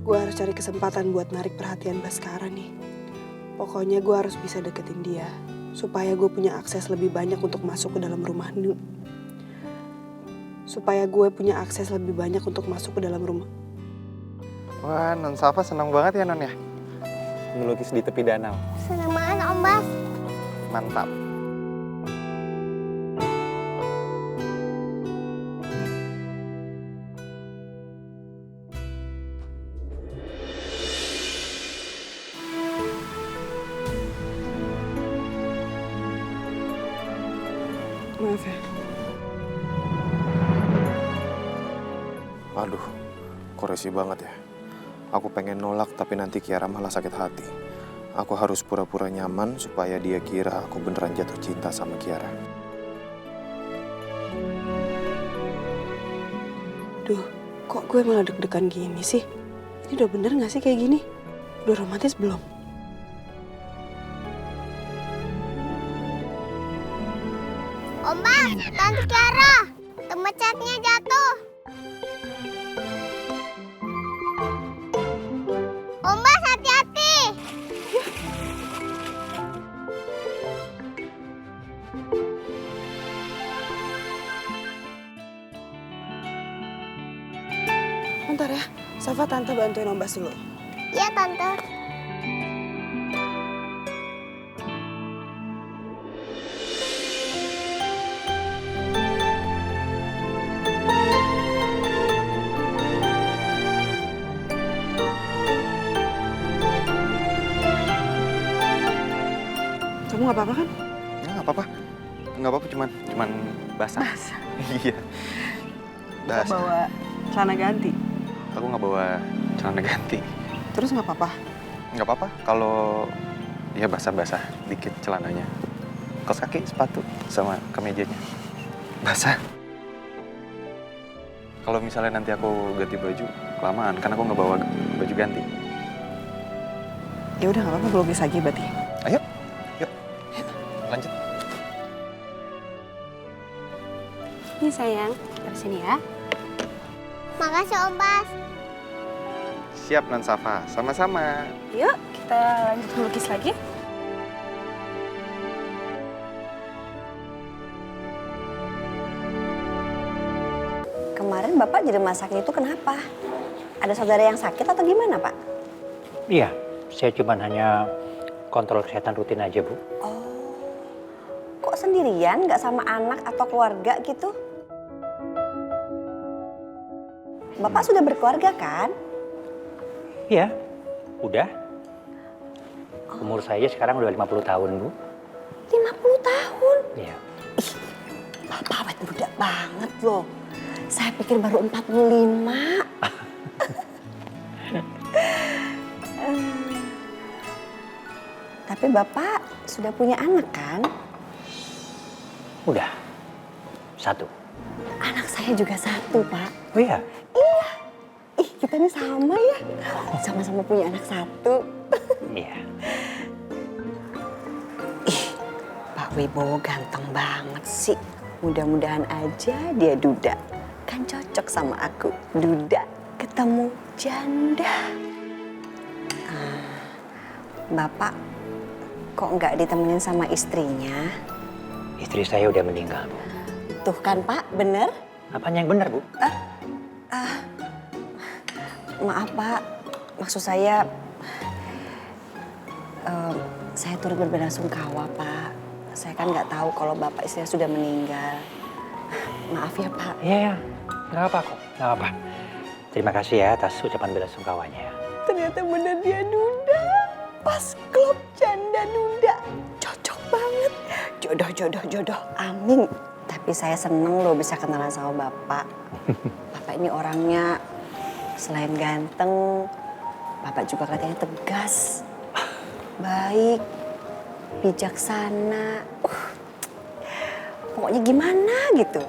Gue harus cari kesempatan buat narik perhatian Baskara nih. Pokoknya gue harus bisa deketin dia. Supaya gue punya akses lebih banyak untuk masuk ke dalam rumah Nun. Supaya gue punya akses lebih banyak untuk masuk ke dalam rumah. Wah, Non Safa senang banget ya, Non ya? Melukis di tepi danau. Senang banget Om Bas. Mantap. Maaf ya. Aduh, kok resi banget ya. Aku pengen nolak tapi nanti Kiara malah sakit hati. Aku harus pura-pura nyaman supaya dia kira aku beneran jatuh cinta sama Kiara. Duh, kok gue malah deg-degan gini sih? Ini udah bener gak sih kayak gini? Udah romantis belum? Om Bas, Tante Kiara. Temen catnya jatuh. Om Bas, hati-hati. Bentar ya, Safa tante bantuin Om Bas dulu. Iya, Tante. Kamu gak apa-apa kan? Nggak apa-apa. Nggak apa-apa, cuman basah. Basah. Iya. Basah. Bawa celana ganti. Aku nggak bawa celana ganti. Terus gak apa-apa? Nggak apa-apa kalau ya basah-basah dikit celananya. Kaos kaki, sepatu, sama kemejanya. Basah. Kalau misalnya nanti aku ganti baju, kelamaan. Kan aku nggak bawa baju ganti. Ya udah gak apa-apa, belum bisa lagi berarti. Ayo, yuk. Lanjut. Ini sayang, dari sini ya. Makasih Om Bas. Siap, Non Safa. Sama-sama. Yuk, kita lanjut melukis lagi. Kemarin Bapak di rumah sakit itu kenapa? Ada saudara yang sakit atau gimana, Pak? Iya, saya cuma hanya kontrol kesehatan rutin aja, Bu. Oh, kok sendirian, nggak sama anak atau keluarga gitu? Bapak sudah berkeluarga kan? Iya, udah. Umur saya sekarang udah 50 tahun, Bu. 50 tahun? Iya. Bapak awet muda banget loh. Saya pikir baru 45. Tapi Bapak sudah punya anak kan? Udah. Satu. Anak saya juga satu, Pak. Oh iya? Iya. Ih, kita ini sama ya. Sama-sama punya anak satu. Iya. Ih, Pak Wibowo ganteng banget sih. Mudah-mudahan aja dia duda. Kan cocok sama aku. Duda ketemu janda. Bapak kok nggak ditemenin sama istrinya? Istri saya udah meninggal, Bu. Tuh kan Pak, bener? Apanya yang benar, Bu? Maaf Pak, maksud saya turut berbelasungkawa Pak. Saya kan nggak tahu kalau Bapak istrinya sudah meninggal. Maaf ya Pak. Iya, nggak apa kok, nggak apa. Terima kasih ya atas ucapan belasungkawanya ya. Ternyata bener dia duda. Pas klop janda duda. Cocok banget. Jodoh, jodoh, jodoh. Amin. Tapi saya seneng loh bisa kenalan sama Bapak. Bapak ini orangnya selain ganteng, Bapak juga katanya tegas, baik, bijaksana. Pokoknya gimana gitu.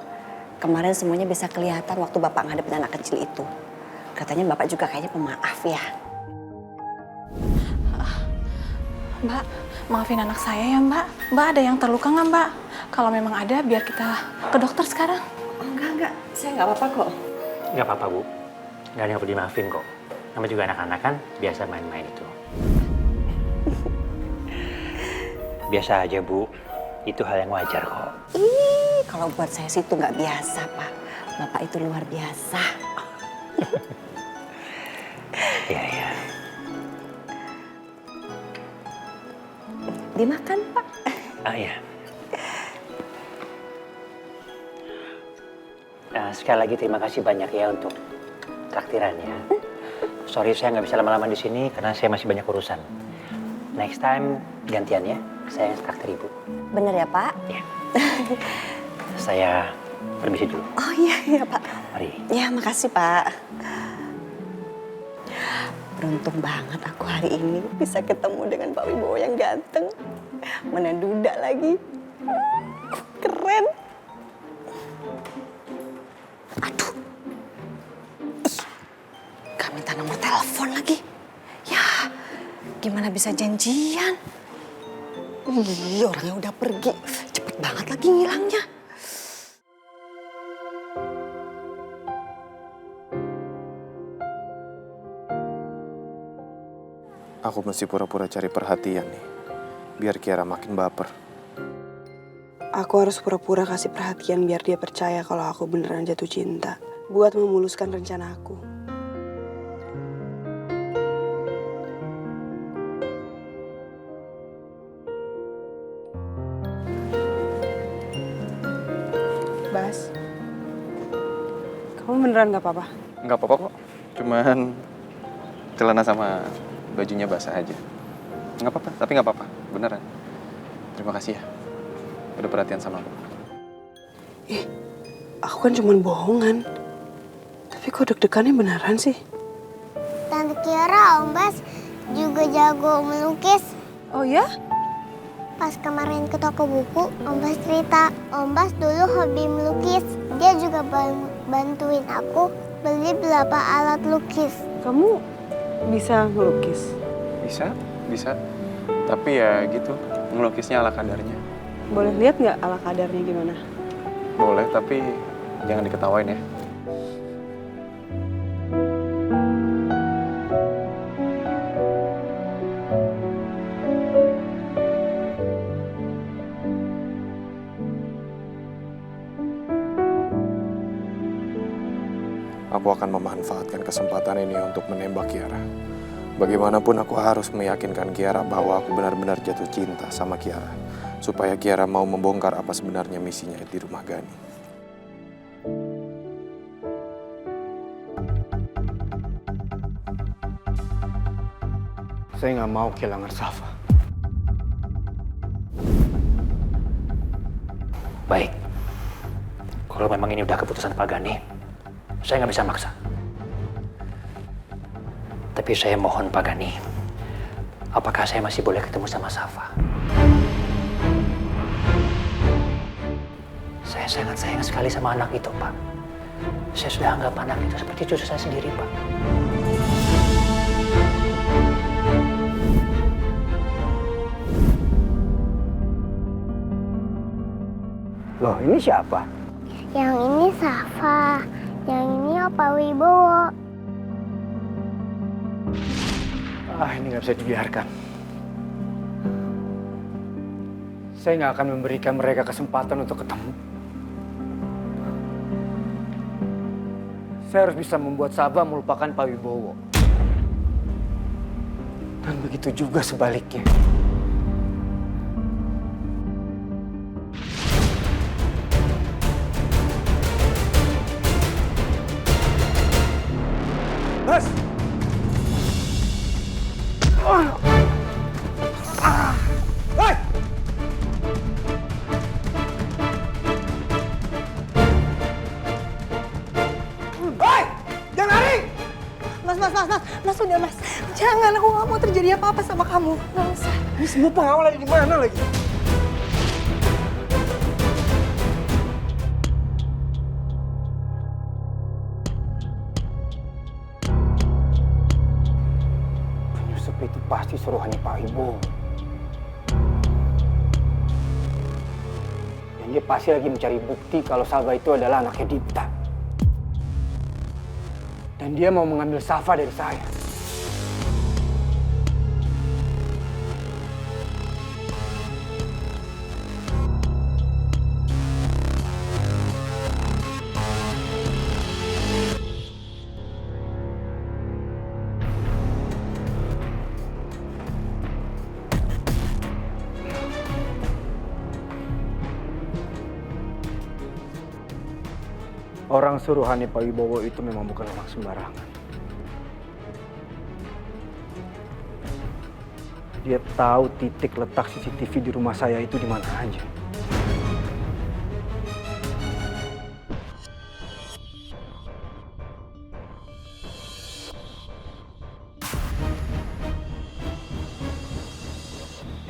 Kemarin semuanya bisa kelihatan waktu Bapak ngadepin anak kecil itu. Katanya Bapak juga kayaknya pemaaf ya. Mbak, maafin anak saya ya Mbak. Mbak ada yang terluka nggak Mbak? Kalau memang ada biar kita ke dokter sekarang. Oh, enggak. Saya nggak apa-apa kok. Nggak apa-apa, Bu. Nggak ada yang perlu dimaafin kok. Nama juga anak-anak kan biasa main-main itu. Biasa aja, Bu. Itu hal yang wajar kok. Ih, kalau buat saya sih itu nggak biasa, Pak. Bapak itu luar biasa. Iya, iya. Dimakan, Pak. Ah, iya. Sekali lagi terima kasih banyak ya untuk traktirannya. Sorry saya nggak bisa lama-lama di sini karena saya masih banyak urusan. Next time gantian ya, saya yang traktir Ibu. Bener ya, Pak? Ya. Saya permisi dulu. Oh iya, Pak. Mari. Ya, makasih, Pak. Beruntung banget aku hari ini bisa ketemu dengan Pak Wibowo yang ganteng. Mana duda lagi. Keren. Aduh. Ih, gak minta nomor telepon lagi. Ya, gimana bisa janjian? Ih, orangnya udah pergi. Cepet banget lagi ngilangnya. Aku mesti pura-pura cari perhatian nih, biar Kiara makin baper. Aku harus pura-pura kasih perhatian biar dia percaya kalau aku beneran jatuh cinta. Buat memuluskan rencana aku. Bas, kamu beneran gak apa-apa? Nggak apa-apa kok. Cuman celana sama bajunya basah aja. Nggak apa-apa, tapi nggak apa-apa. Beneran. Terima kasih ya. Udah perhatian sama aku. Aku kan cuman bohongan. Tapi kok deg-degannya beneran sih? Tante Kiara, Om Bas juga jago melukis. Oh ya? Pas kemarin ke toko buku, Om Bas cerita, Om Bas dulu hobi melukis. Dia juga bantuin aku beli beberapa alat lukis. Kamu bisa ngelukis? Bisa. Tapi ya gitu, ngelukisnya ala kadarnya. Boleh lihat nggak ala kadarnya gimana? Boleh, tapi jangan diketawain ya. Aku akan memanfaatkan kesempatan ini untuk menembak Kiara. Bagaimanapun aku harus meyakinkan Kiara bahwa aku benar-benar jatuh cinta sama Kiara. Supaya Kiara mau membongkar apa sebenarnya misinya di rumah Gani. Saya nggak mau kehilangan Safa. Baik. Kalau memang ini udah keputusan Pak Gani, saya nggak bisa maksa. Tapi saya mohon Pak Gani, apakah saya masih boleh ketemu sama Safa? Saya sangat sayang sekali sama anak itu, Pak. Saya sudah anggap anak itu seperti cucu saya sendiri, Pak. Loh, ini siapa? Yang ini Safa, yang ini Opa Wibowo. Ini nggak bisa dibiarkan. Saya nggak akan memberikan mereka kesempatan untuk ketemu. Saya harus bisa membuat Sabah melupakan Pak Wibowo. Dan begitu juga sebaliknya. Bas! Hei! Hei! Jangan lari! Mas, udah mas. Jangan, aku nggak mau terjadi apa-apa sama kamu. Nggak usah. Ini semua pengawal lagi di mana lagi? Penyusup itu pasti suruhannya Pak Ibu. Dan dia pasti lagi mencari bukti kalau Safa itu adalah anaknya Dipta. Dan dia mau mengambil Safa dari saya. Orang suruhannya Pak Wibowo itu memang bukan orang sembarangan. Dia tahu titik letak CCTV di rumah saya itu di mana aja.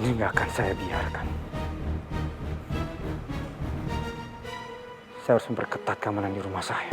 Ini nggak akan saya biarkan. Saya harus memperketat keamanan di rumah saya.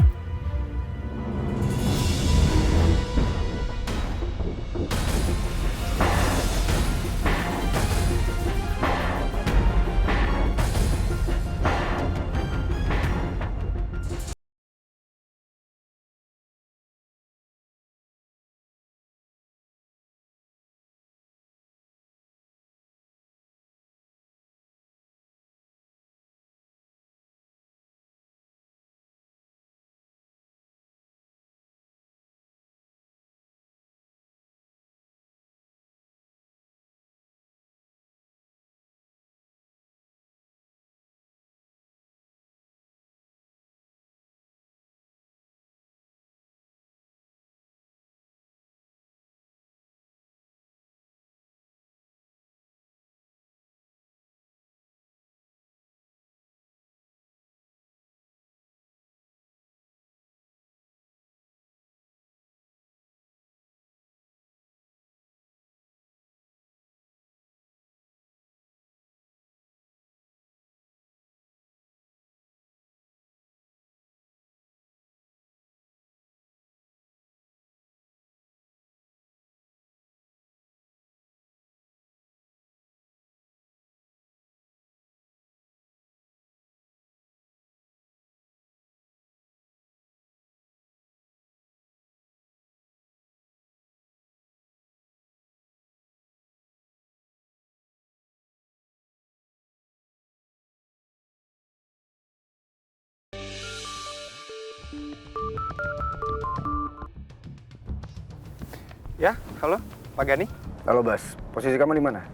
Ya, halo, Pak Gani. Halo Bas, posisi kamu di mana?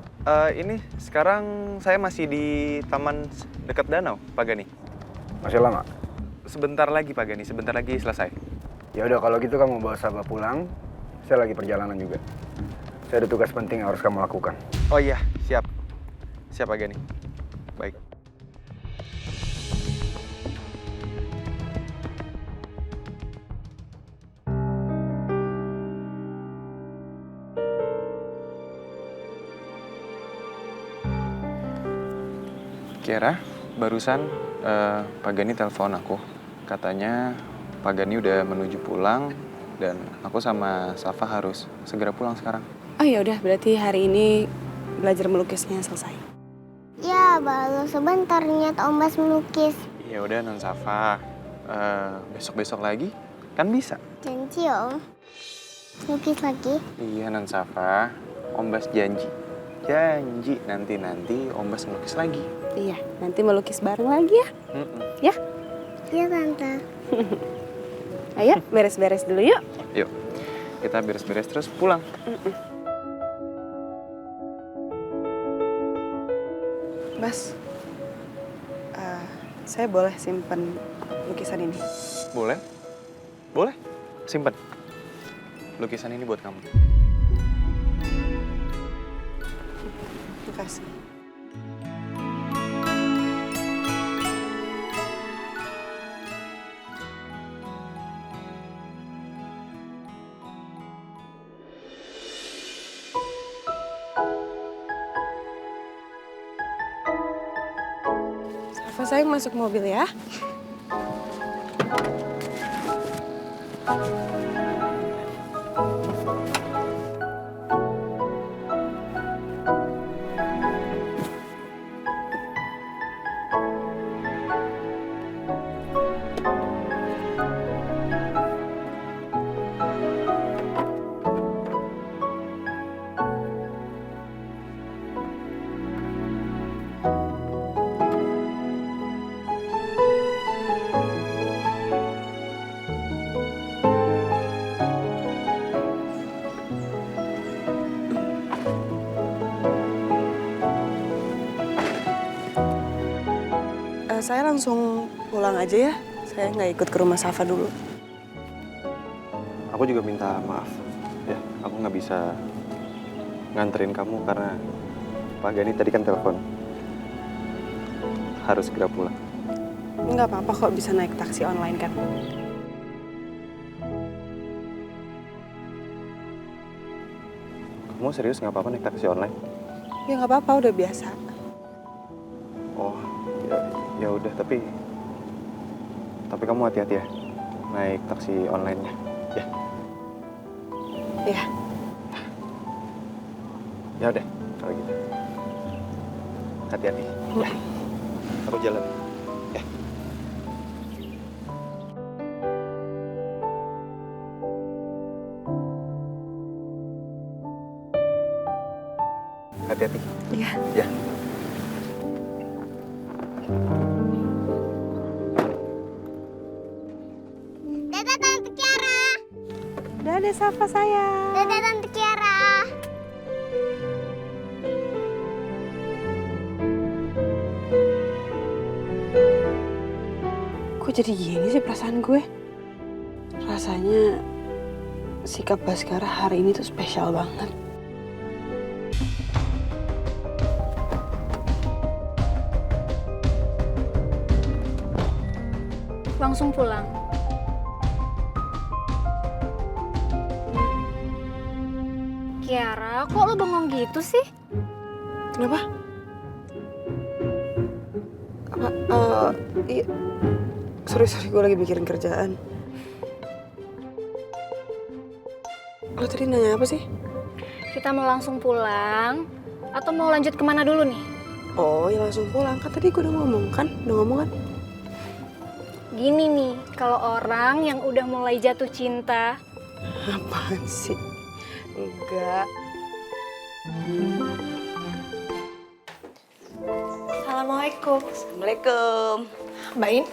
Ini sekarang saya masih di taman dekat danau, Pak Gani. Masih lama? Sebentar lagi, Pak Gani. Sebentar lagi selesai. Ya udah kalau gitu kamu bawa Sabah pulang. Saya lagi perjalanan juga. Saya ada tugas penting yang harus kamu lakukan. Oh iya, siap. Siap, Pak Gani. Baik. Kiara, barusan Pak Gani telepon aku. Katanya Pak Gani udah menuju pulang dan aku sama Safa harus segera pulang sekarang. Oh ya udah, berarti hari ini belajar melukisnya selesai. Ya, baru sebentar niat Om Bas melukis. Ya udah Non Safa, besok-besok lagi kan bisa. Janji ya, Om. Lukis lagi. Iya Non Safa, Om Bas janji. Janji nanti Om Bas melukis lagi. Iya, nanti melukis bareng lagi ya. Ya? Iya, Tante. Ayo, beres-beres dulu yuk. Yuk, kita beres-beres terus pulang. Bas, saya boleh simpen lukisan ini? Boleh? Boleh? Simpen. Lukisan ini buat kamu. Makasih. Safa sayang masuk mobil ya. Saya langsung pulang aja ya. saya nggak ikut ke rumah Safa dulu. Aku juga minta maaf. Ya, aku nggak bisa nganterin kamu karena Pak Gani tadi kan telepon. Harus segera pulang. Nggak apa-apa kok bisa naik taksi online kan. Kamu serius nggak apa-apa naik taksi online? Ya nggak apa-apa, udah biasa. Oh, ya udah, tapi kamu hati-hati ya naik taksi online-nya. Ya. Ya. Ya udah, kalau gitu. Hati-hati. Ya. Aku jalan. Ya. Hati-hati. Iya. Ya. Dadah Tante Kiara. Dadah Safa sayang. Dadah Tante Kiara. Kok jadi gini sih perasaan gue? Rasanya sikap Baskara hari ini tuh spesial banget. Langsung pulang. Kiara, kok lo bengong gitu sih? Kenapa? Iya. Sorry, gue lagi mikirin kerjaan. Lo tadi nanya apa sih? Kita mau langsung pulang atau mau lanjut kemana dulu nih? Oh, ya langsung pulang. Kan tadi gue udah ngomong kan? Gini nih, kalau orang yang udah mulai jatuh cinta. Apaan sih? Enggak. Assalamualaikum. Assalamualaikum. Mbak In,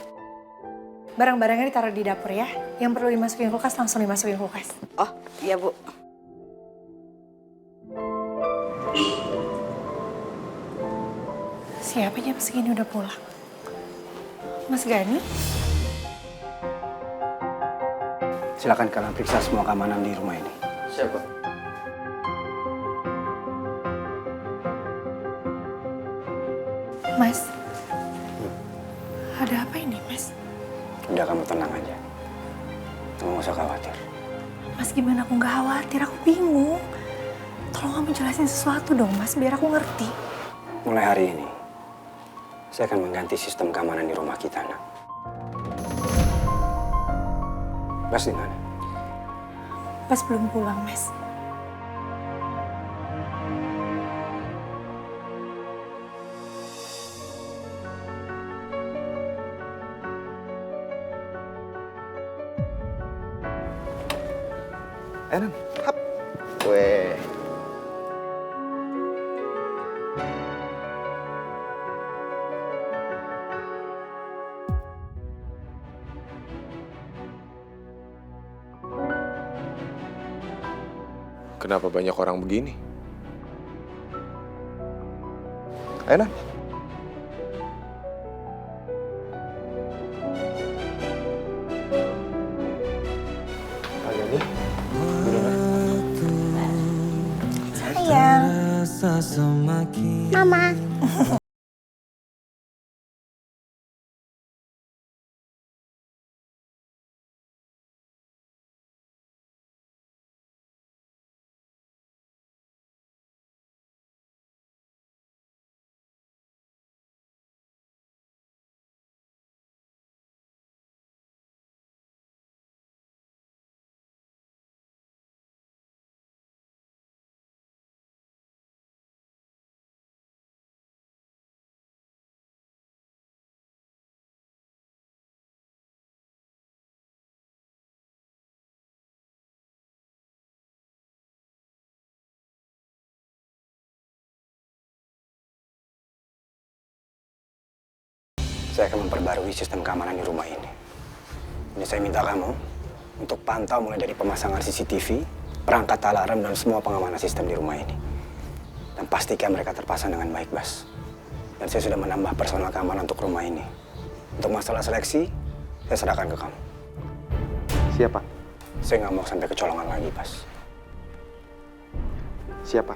barang-barangnya ditaruh di dapur ya. Yang perlu dimasukin kulkas langsung dimasukin kulkas. Oh, iya Bu. Siapa jam segini udah pulang? Mas Gani? Silakan kalian periksa semua keamanan di rumah ini. Siapa? Mas, ada apa ini, Mas? Udah, kamu tenang aja. Kamu nggak usah khawatir. Mas, gimana aku nggak khawatir? Aku bingung. Tolong kamu jelasin sesuatu dong, Mas, biar aku ngerti. Mulai hari ini, saya akan mengganti sistem keamanan di rumah kita, nak. Bas di mana? Pas belum pulang, Mas. Enan, hap. Weh. Kenapa banyak orang begini? Enak. Gani. Sayang. Mama. Saya akan memperbarui sistem keamanan di rumah ini. Ini saya minta kamu untuk pantau mulai dari pemasangan CCTV, perangkat alarm, dan semua pengamanan sistem di rumah ini. Dan pastikan mereka terpasang dengan baik, Bas. Dan saya sudah menambah personal keamanan untuk rumah ini. Untuk masalah seleksi, saya serahkan ke kamu. Siapa? Saya nggak mau sampai kecolongan lagi, Bas. Siapa?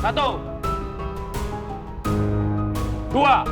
Satu, dua.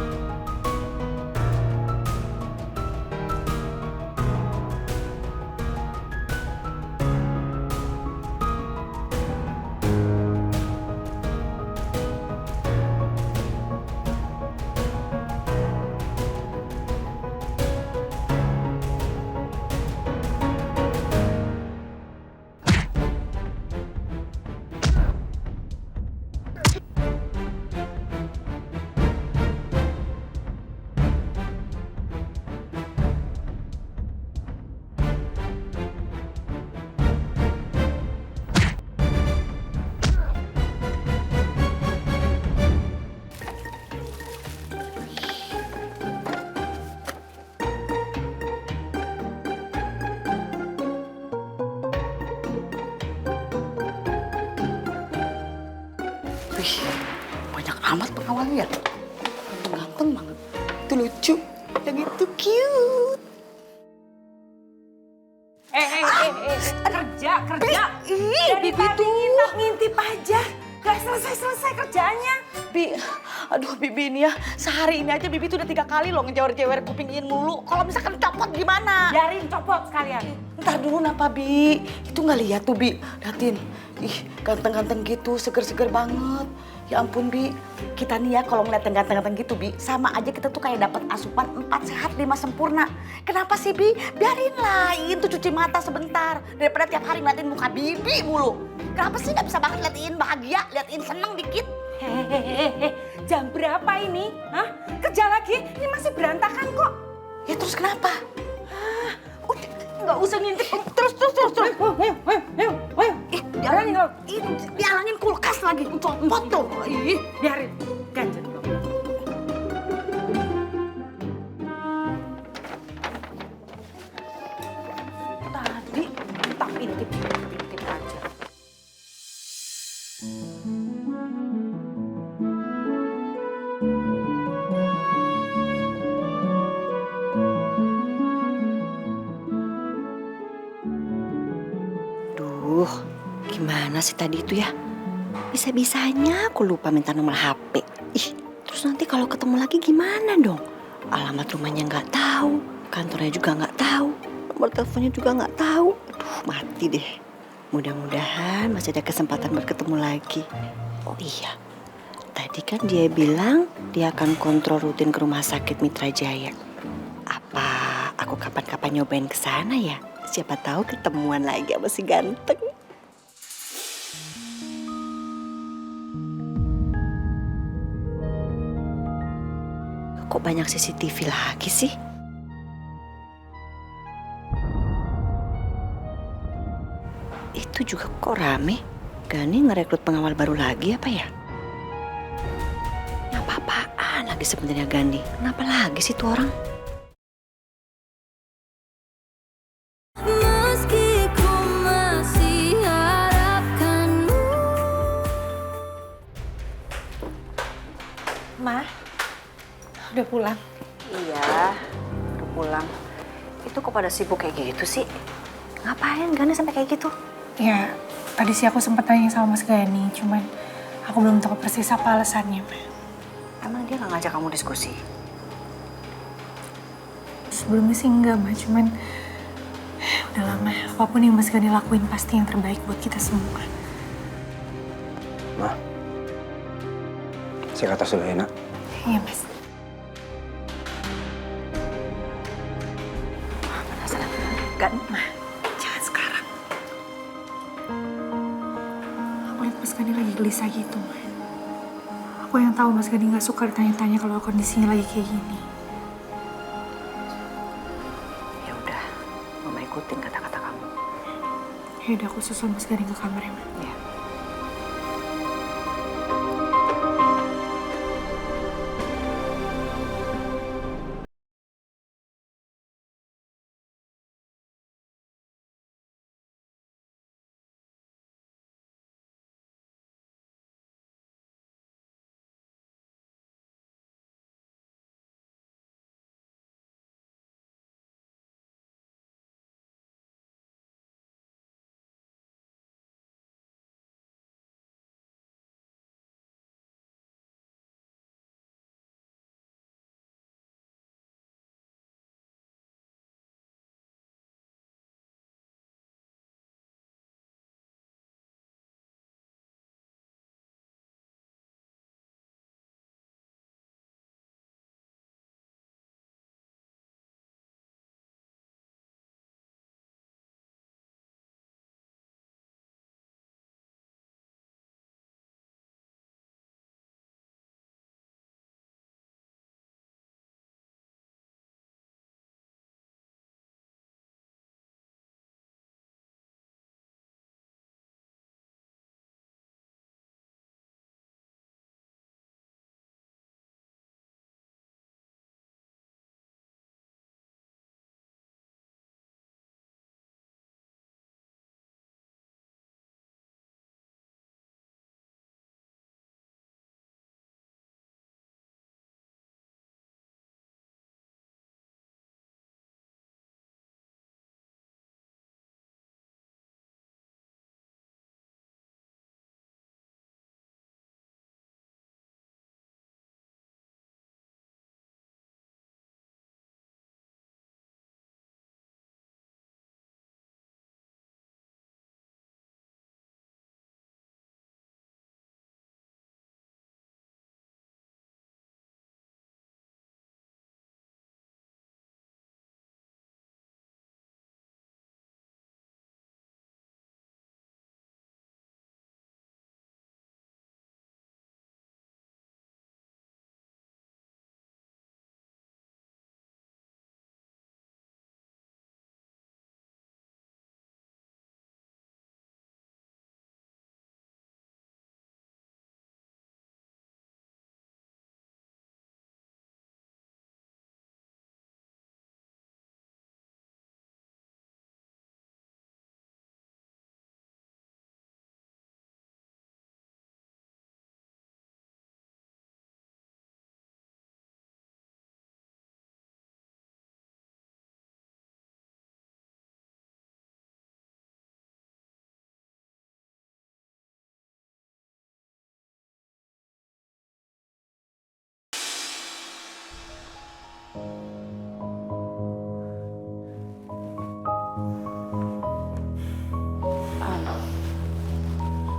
Wih, banyak amat pengawalnya ya. Ganteng banget. Itu lucu. Yang itu cute. Kerja. Dari tadi ngintip aja. Gak selesai kerjaannya. Aduh Bibi ini ya, sehari ini aja Bibi tuh udah 3 kali loh ngejewer-jewer kupingin mulu. Kalau misalkan copot gimana? Biarin copot sekalian. Ntar dulu napa Bi, itu nggak lihat tuh Bi. Datin, ih ganteng-ganteng gitu, seger-seger banget. Ya ampun Bi, kita nih ya kalau ngeliat yang ganteng-ganteng gitu Bi, sama aja kita tuh kayak dapat asupan 4 sehat 5 sempurna. Kenapa sih Bi? Biarin lain tuh cuci mata sebentar, daripada tiap hari ngeliatin muka Bibi mulu. Kenapa sih nggak bisa banget liatin bahagia, liatin seneng dikit? Hehehe, jam berapa ini? Hah? Kerja lagi? Ini masih berantakan kok. Ya terus kenapa? Udah, nggak usah ngintip. Terus. Ayo. Dialanin kulkas lagi, copot tuh. Ih, biarin. Ganjen. Tadi tak intip aja. Duh, gimana sih tadi itu ya? Bisa-bisanya aku lupa minta nomor HP. Ih, terus nanti kalau ketemu lagi gimana dong? Alamat rumahnya nggak tahu, kantornya juga nggak tahu, nomor teleponnya juga nggak tahu. Aduh, mati deh. Mudah-mudahan masih ada kesempatan buat ketemu lagi. Oh iya, tadi kan dia bilang dia akan kontrol rutin ke rumah sakit Mitra Jaya. Apa aku kapan-kapan nyobain ke sana ya? Siapa tahu ketemuan lagi sama si ganteng. Kok banyak CCTV lagi sih? Itu juga kok rame. Gani ngerekrut pengawal baru lagi apa ya? Apa-apaan lagi sebenarnya Gani? Kenapa lagi sih tuh orang? Ma, udah pulang? Iya, udah pulang. Itu kok pada sibuk kayak gitu sih? Ngapain Gani sampai kayak gitu? Ya, tadi sih aku sempat tanya sama Mas Gani, cuman Aku belum tahu persis apa alasannya, Ma. Emang dia nggak ngajak kamu diskusi? Sebelumnya sih enggak, Ma. Cuman udah lama. Apapun yang Mas Gani lakuin pasti yang terbaik buat kita semua. Ma, saya kata dulu ya, Nak. Iya, Mas. Penasaran? Gak, Ma. Jangan sekarang. Aku lihat Mas Gani lagi gelisah gitu, Ma. Aku yang tahu Mas Gani nggak suka ditanya-tanya kalau kondisinya lagi kayak gini. Ya udah, Mama ikutin kata-kata kamu. Ya udah, aku susul Mas Gani ke kamar ya, Ma. Ya.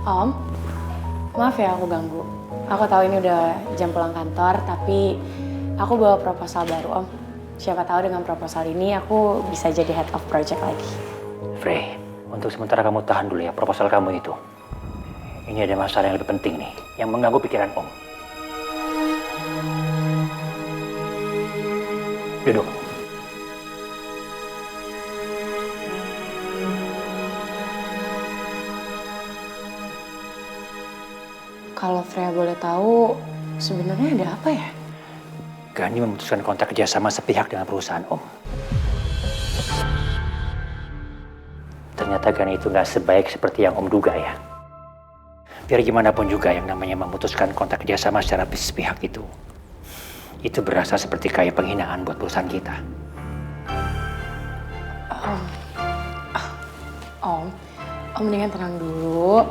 Om, maaf ya aku ganggu. Aku tahu ini udah jam pulang kantor, tapi aku bawa proposal baru, Om. Siapa tahu dengan proposal ini aku bisa jadi head of project lagi. Frey, untuk sementara kamu tahan dulu ya proposal kamu itu. Ini ada masalah yang lebih penting nih, yang mengganggu pikiran Om. Duduk. Kalau Freya boleh tahu, sebenarnya ada apa ya? Gani memutuskan kontrak kerjasama sepihak dengan perusahaan Om. Ternyata Gani itu nggak sebaik seperti yang Om duga ya. Biar gimana pun juga yang namanya memutuskan kontrak kerjasama secara sepihak itu berasa seperti kayak penghinaan buat perusahaan kita. Om mendingan tenang dulu.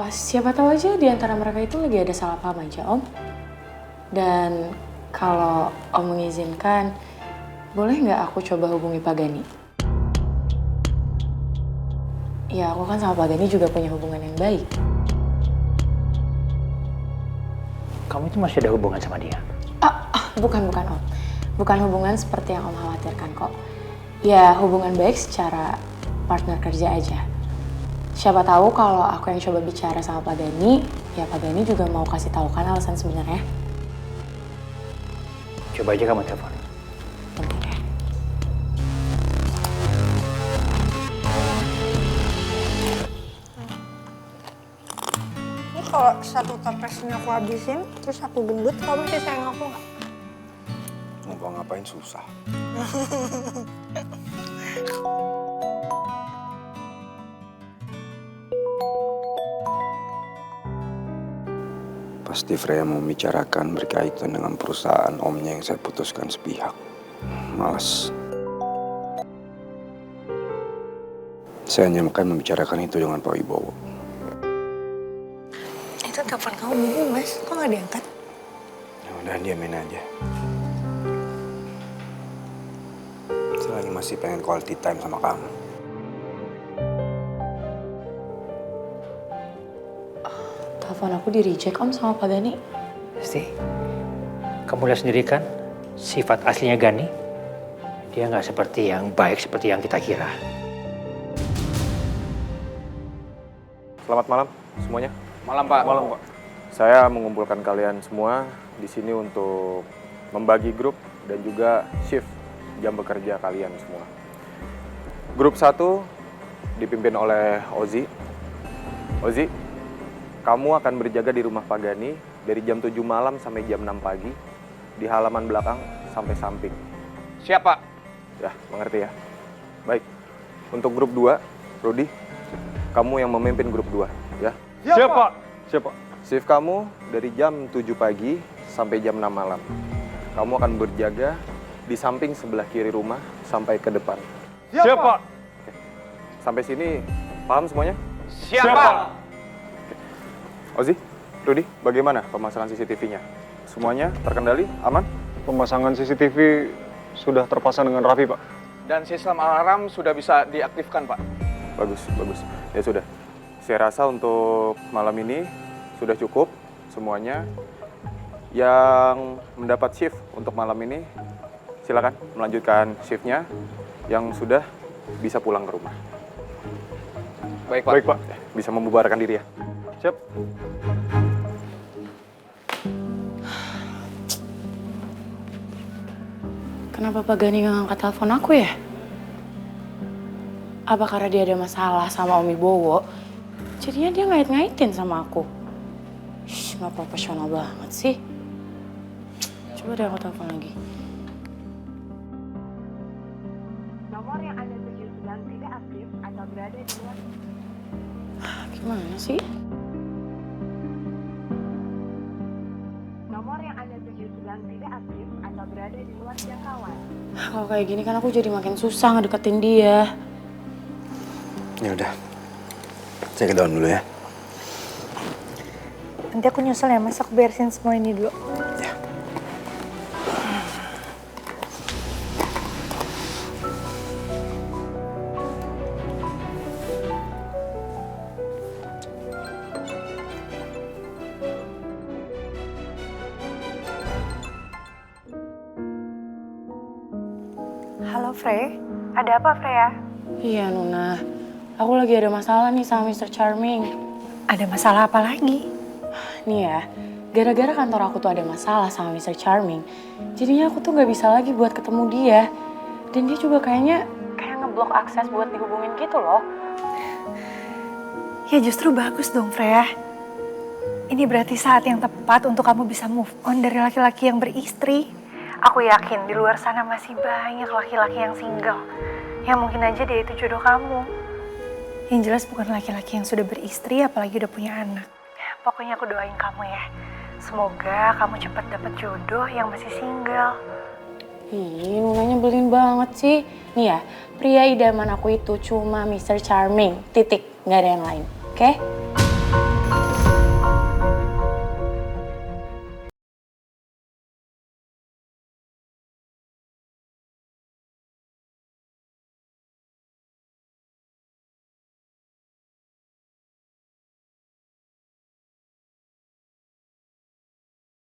Siapa tahu aja di antara mereka itu lagi ada salah paham aja, Om. Dan kalau Om mengizinkan, boleh nggak aku coba hubungi Pak Gani? Ya, aku kan sama Pak Gani juga punya hubungan yang baik. Kamu itu masih ada hubungan sama dia? Bukan Om. Bukan hubungan seperti yang Om khawatirkan kok. Ya, hubungan baik secara partner kerja aja. Siapa tahu kalau aku yang coba bicara sama Pak Gani, ya Pak Gani juga mau kasih tahu kan alasan sebenarnya. Coba aja kamu telepon. Bentar ya. Ini kalau satu toplesnya aku habisin, terus aku gendut, kamu masih sayang aku nggak? Mau ngapain susah. Pasti Freya mau membicarakan berkaitan dengan perusahaan omnya yang saya putuskan sepihak. Males. Saya hanya akan membicarakan itu dengan Pak Wibowo. Itu telepon kamu bunyi, Mas. Kok nggak diangkat? Ya udah, diamin aja. Saya lagi masih pengen quality time sama kamu. Telepon aku di-reject Om sama Pak Gani. Pasti. Kamu lihat sendiri kan sifat aslinya Gani? Dia nggak seperti yang baik seperti yang kita kira. Selamat malam semuanya. Malam, Pak. Malam, Pak. Saya mengumpulkan kalian semua di sini untuk membagi grup dan juga shift jam bekerja kalian semua. Grup 1 dipimpin oleh Ozi. Ozi, kamu akan berjaga di rumah Pak Gani dari jam 7 malam sampai jam 6 pagi di halaman belakang sampai samping. Siap, Pak. Ya, mengerti ya? Baik. Untuk grup 2, Rudi, kamu yang memimpin grup 2, ya? Siap, Pak. Siap, Pak. Shift kamu dari jam 7 pagi sampai jam 6 malam. Kamu akan berjaga di samping sebelah kiri rumah sampai ke depan. Siap, Pak. Oke. Sampai sini paham semuanya? Siap, Pak. Ozi, Rudi, bagaimana pemasangan CCTV-nya? Semuanya terkendali, aman? Pemasangan CCTV sudah terpasang dengan rapi, Pak. Dan sistem alarm sudah bisa diaktifkan, Pak. Bagus, bagus. Ya sudah. Saya rasa untuk malam ini sudah cukup semuanya. Yang mendapat shift untuk malam ini, silakan melanjutkan shift-nya. Yang sudah bisa pulang ke rumah. Baik, Pak. Baik, Pak. Bisa membubarkan diri ya. Siap. Kenapa Pak Gani nggak ngangkat telepon aku ya? Apa karena dia ada masalah sama Om Wibowo? Jadinya dia ngait-ngaitin sama aku. Nggak profesional banget sih. Coba deh aku telepon lagi. Nomor yang Anda tuju sedang tidak aktif atau berada di luar. Gimana sih? Nomor yang Anda tuju sedang tidak aktif atau berada di luar jangkauan. Kalau kayak gini kan aku jadi makin susah ngedeketin dia. Ya udah. Saya ke dalam dulu ya. Nanti aku nyusul ya, Mas. Aku beresin semua ini dulu. Ya. Halo, Frey. Ada apa, Freya? Iya, Nuna. Aku lagi ada masalah nih sama Mr. Charming. Ada masalah apa lagi? Nih ya, gara-gara kantor aku tuh ada masalah sama Mr. Charming. Jadinya aku tuh gak bisa lagi buat ketemu dia. Dan dia juga kayaknya ngeblok akses buat dihubungin gitu loh. Ya justru bagus dong, Freya. Ini berarti saat yang tepat untuk kamu bisa move on dari laki-laki yang beristri. Aku yakin di luar sana masih banyak laki-laki yang single. Yang mungkin aja dia itu jodoh kamu. Yang jelas bukan laki-laki yang sudah beristri, apalagi udah punya anak. Pokoknya aku doain kamu ya. Semoga kamu cepat dapat jodoh yang masih single. Ih, Nuna nyebelin banget sih. Nih ya, pria idaman aku itu cuma Mr. Charming, titik. Nggak ada yang lain, oke?